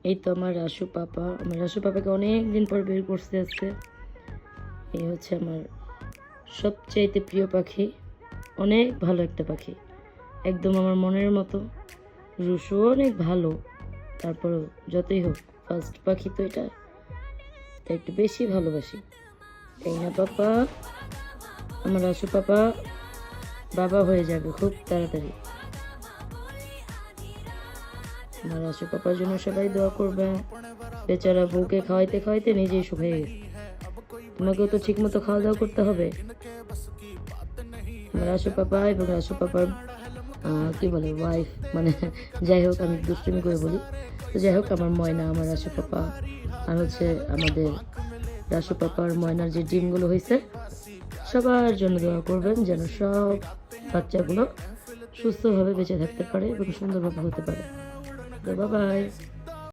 এই তো আমার রাসু পাপা, আমার রাসু পাপাকে অনেক দিন পর বের করতে আসছে। এই হচ্ছে আমার সবচাইতে প্রিয় পাখি, অনেক ভালো একটা পাখি, একদম আমার মনের মতো। রুশু অনেক ভালো, তারপর যতই হোক ফার্স্ট পাখি তো এটা, তাই একটু বেশি ভালোবাসি। এই না পাপা, আমার রাসু পাপা বাবা হয়ে যাবে খুব তাড়াতাড়ি। আমার রাসু পাপার জন্য সবাই দোয়া করবে। বেচারা বউকে খাওয়াইতে খাওয়াইতে নিজেই শুকিয়ে গেছে, তোমাকেও তো ঠিক মতো খাওয়া দাওয়া করতে হবে। আমার রাসু পাপা এবং রাসু পাপার কি বলে ওয়াইফ, মানে যাই হোক আমি দুষ্টুমি করে বলি, তো যাই হোক আমার ময়না, আমার রাসু পাপা আর হচ্ছে আমাদের রাসু পাপার ময়নার যে ডিমগুলো হয়েছে, সবার জন্য দোয়া করবেন যেন সব বাচ্চাগুলো সুস্থভাবে বেঁচে থাকতে পারে এবং সুন্দরভাবে হতে পারে। তো বাই বাই।